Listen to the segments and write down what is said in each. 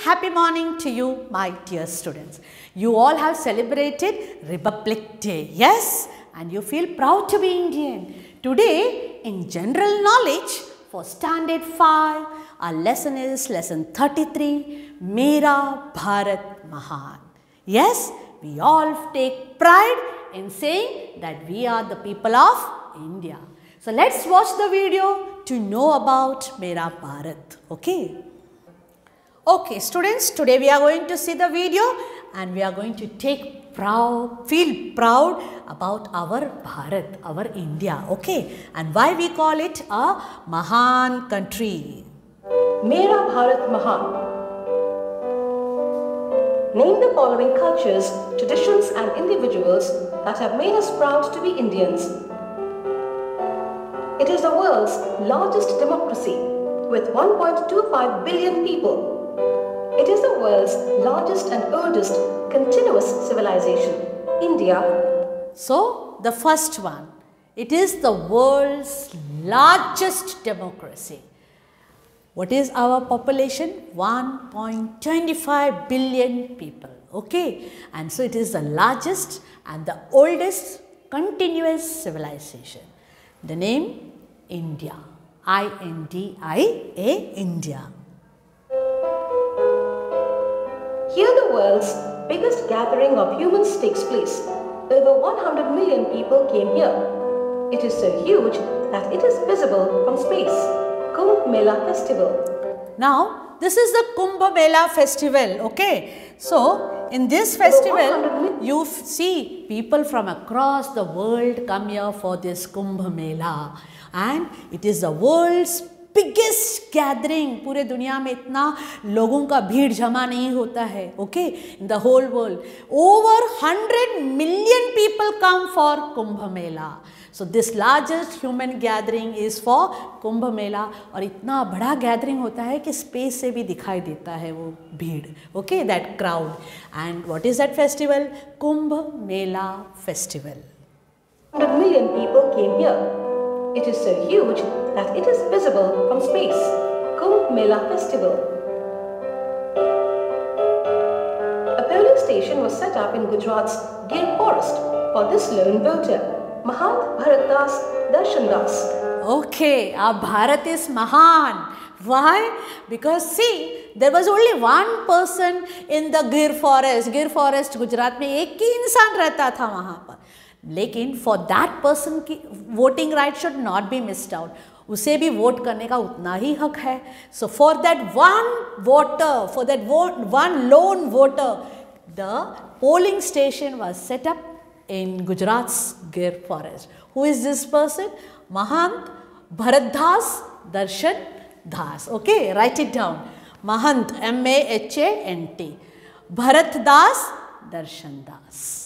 happy morning to you, my dear students. You all have celebrated Republic Day, yes? And you feel proud to be Indian. Today, in general knowledge for Standard 5, our lesson is lesson 33, Mera Bharat Mahan. Yes, we all take pride in saying that we are the people of India. So let's watch the video to know about Mera Bharat, okay? Okay students, today we are going to see the video and we are going to feel proud about our Bharat, our India, okay? And why we call it a Mahan country. Mera Bharat Mahan. Name the following cultures, traditions and individuals that have made us proud to be Indians. It is the world's largest democracy with 1.25 billion people. It is the world's largest and oldest continuous civilization, India. So, the first one, it is the world's largest democracy. What is our population? 1.25 billion people, okay? And so, it is the largest and the oldest continuous civilization. The name India, I-N-D-I-A, India. Here the world's biggest gathering of humans takes place. Over 100 million people came here. It is so huge that it is visible from space. Kumbh Mela Festival. Now, this is the Kumbh Mela festival, okay? So, in this festival, you see people from across the world come here for this Kumbh Mela. And it is the world's biggest gathering. पूरे दुनिया में इतना लोगों का भीड़ जमा नहीं होता है, okay? In the whole world, over 100 million people come for Kumbh Mela. So this largest human gathering is for Kumbh Mela. और इतना बड़ा gathering होता है कि space से भी दिखाई देता है वो भीड़, okay? That crowd. And what is that festival? Kumbh Mela festival. 100 million people came here. It is so huge that it is visible from space. Kumbh Mela Festival. A polling station was set up in Gujarat's Gir forest for this lone voter, Mahant Bharat Das Darshan Das. Okay, our Bharat is Mahan. Why? Because see, there was only one person in the Gir forest. Gir forest, Gujarat में एक ही इंसान रहता था वहाँ पर. लेकिन for that person की voting right should not be missed out. उसे भी वोट करने का उतना ही हक है. So for that one voter, for that one lone voter, the polling station was set up in Gujarat's Gir forest. Who is this person? Mahant Bharat Das Darshan Das. Okay, write it down. Mahant, M-A-H-A-N-T. Bharat Das Darshan Das.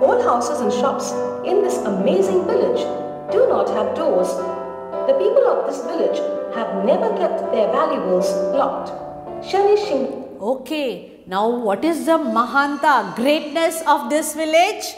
All houses and shops in this amazing village do not have doors. The people of this village have never kept their valuables locked. Shani Shing. Okay, now what is the Mahanta, greatness of this village?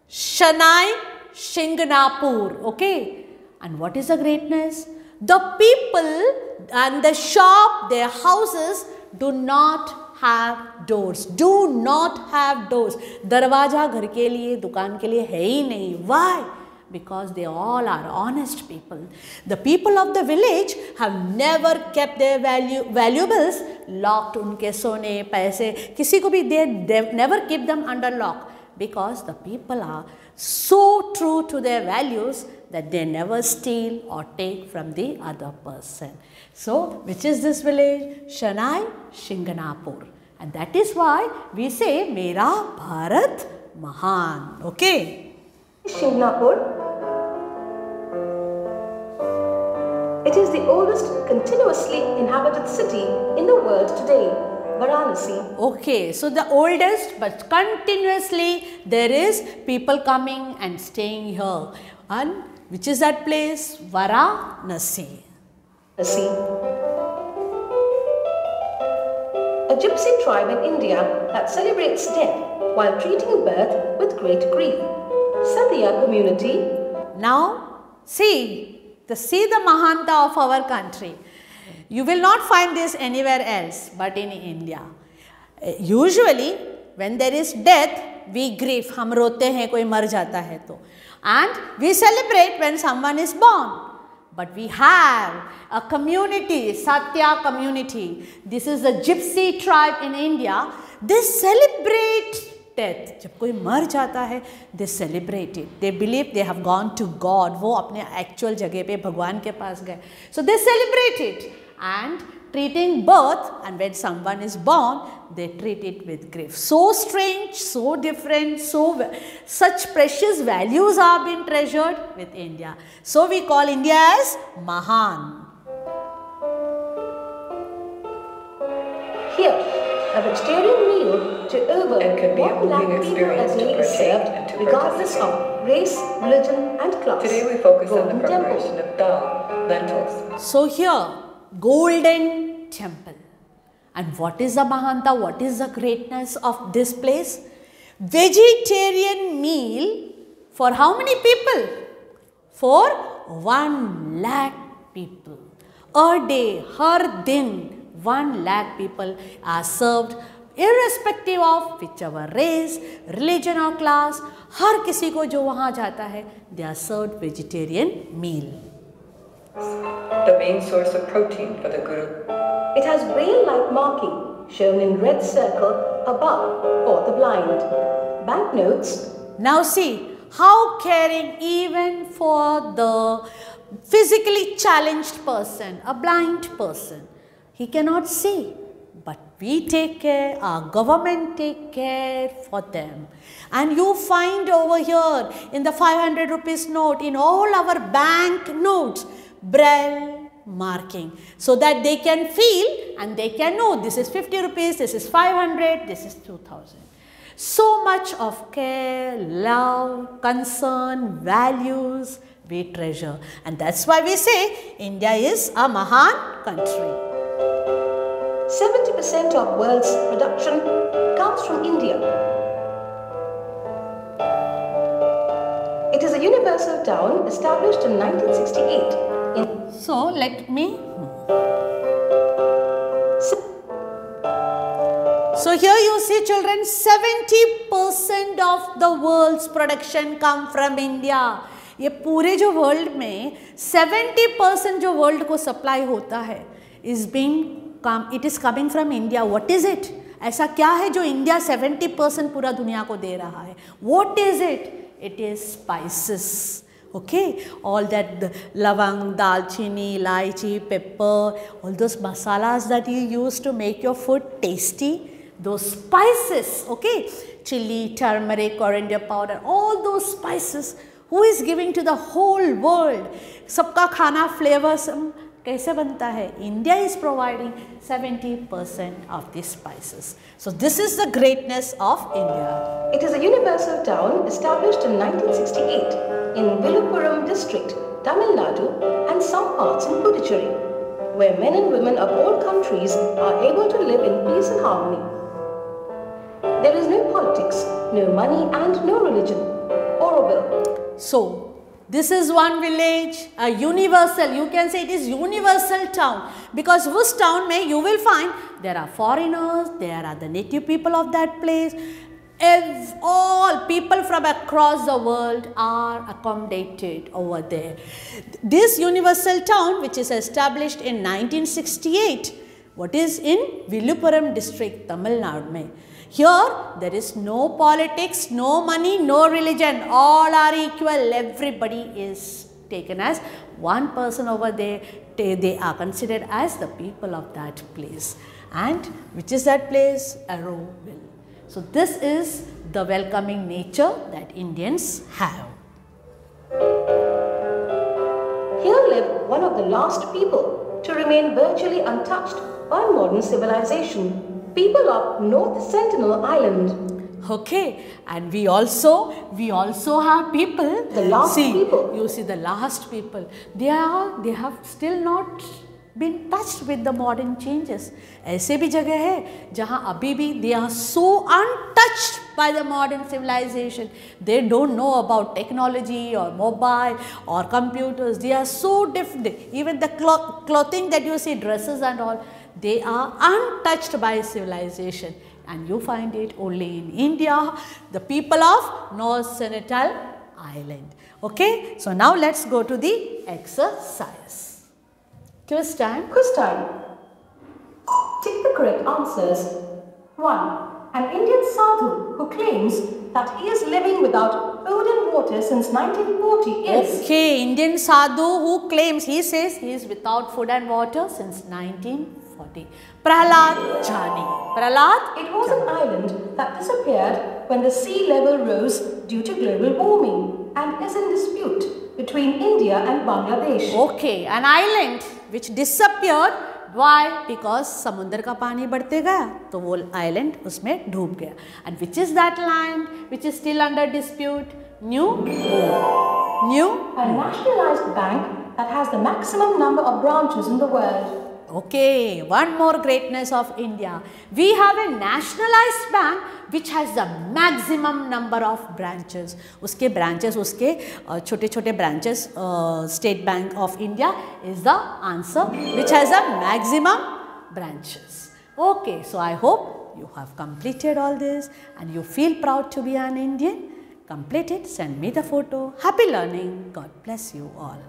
Shanai Shinganapur, okay? And what is the greatness? The people and the shop, their houses do not have doors. Do not have doors. दरवाजा घर के लिए, दुकान के लिए है ही नहीं. Why? Because they all are honest people. The people of the village have never kept their valuables locked. उनके सोने, पैसे, किसी को भी they never keep them under lock. Because the people are so true to their values that they never steal or take from the other person. So, which is this village? Shanai Shinganapur. And that is why we say Mera Bharat Mahan. Okay? Shinganapur. It is the oldest continuously inhabited city in the world today. Varanasi. Okay, so the oldest but continuously there is people coming and staying here. And which is that place? Varanasi. A gypsy tribe in India that celebrates death while treating birth with great grief. Satya community. Now, see, see the Mahanta of our country. You will not find this anywhere else but in India. Usually when there is death, we grieve, हम रोते हैं कोई मर जाता है तो, and we celebrate when someone is born. But we have a community, Satya community. This is a gypsy tribe in India. They celebrate death. जब कोई मर जाता है, they celebrate it. They believe they have gone to God. वो अपने actual जगह पे भगवान के पास गए. So they celebrate it. And treating birth, and when someone is born, they treat it with grief. So strange, so different, such precious values are being treasured with India. So we call India as Mahan. Here, a vegetarian meal to over 1 lakh people a day is served, regardless of race, religion and class. Today we focus on Golden the Temple. preparation of dal, lentils. So here, Golden Temple. And what is the Mahanta? What is the greatness of this place? Vegetarian meal for how many people? For 1 lakh people. A day, har din, 1 lakh people are served irrespective of whichever race, religion or class. हर किसी को जो वहाँ जाता है, they are served vegetarian meal. The main source of protein for the Guru. It has braille-like marking shown in red circle above for the blind. Banknotes. Now see how caring even for the physically challenged person, a blind person. He cannot see, but we take care, our government take care for them. And you find over here in the 500 rupees note, in all our bank notes, braille marking, so that they can feel and they can know this is 50 rupees, this is 500, this is 2000. So much of care, love, concern, values we treasure, and that's why we say India is a Mahan country. 70% of world's production comes from India. It is a universal town established in 1968. So let me. So here you see children, 70% of the world's production come from India. ये पूरे जो world में 70% जो world को supply होता है it is coming from India. What is it? ऐसा क्या है जो इंडिया 70% पूरा दुनिया को दे रहा है? What is it? It is spices. Okay, all that the lavang, dalchini, elaichi, pepper, all those masalas that you use to make your food tasty, those spices, okay, chili, turmeric, coriander powder, all those spices, who is giving to the whole world? Sabka khana flavorsome kaise banta hai? India is providing 70% of these spices. So this is the greatness of India. It is a universal town established in 1968 in Viluppuram district, Tamil Nadu, and some parts in Puducherry, where men and women of all countries are able to live in peace and harmony. There is no politics, no money and no religion or a will. So this is one village, a universal, you can say it is universal town, because whose town may you will find there are foreigners, there are the native people of that place. All people from across the world are accommodated over there. This universal town, which is established in 1968, what is in Viluppuram district, Tamil Nadu mein. Here there is no politics, no money, no religion, all are equal. Everybody is taken as one person over there. They are considered as the people of that place. And which is that place? Auroville. So this is the welcoming nature that Indians have. Here lived one of the last people to remain virtually untouched by modern civilization, people of North Sentinel Island. Okay, and we also have people. The last people. You see the last people. They have still not been touched with the modern changes. ऐसे भी जगह है जहाँ अभी भी they are so untouched by the modern civilization. They don't know about technology or mobile or computers. They are so different. Even the clothing that you see, dresses and all, they are untouched by civilization. And you find it only in India, the people of North Sentinel Island. Okay, so now let's go to the exercise. Quiz time. Quiz time. Tick the correct answers. 1. An Indian sadhu who claims that he is living without food and water since 1940 is... Okay, Indian sadhu who claims, he says he is without food and water since 1940. Prahlad Jani. Prahlad? It was an island that disappeared when the sea level rose due to global warming and is in dispute between India and Bangladesh. Okay, an island which disappeared. Why? Because समुद्र का पानी बढ़ते गया तो वो island उसमें डूब गया. And which is that land which is still under dispute? New? A nationalized bank that has the maximum number of branches in the world. Okay, one more greatness of India. We have a nationalized bank which has the maximum number of branches. उसके branches, उसके छोटे छोटे branches, State Bank of India is the answer, which has a maximum branches. Okay, so I hope you have completed all this and you feel proud to be an Indian. Complete it, send me the photo. Happy learning. God bless you all.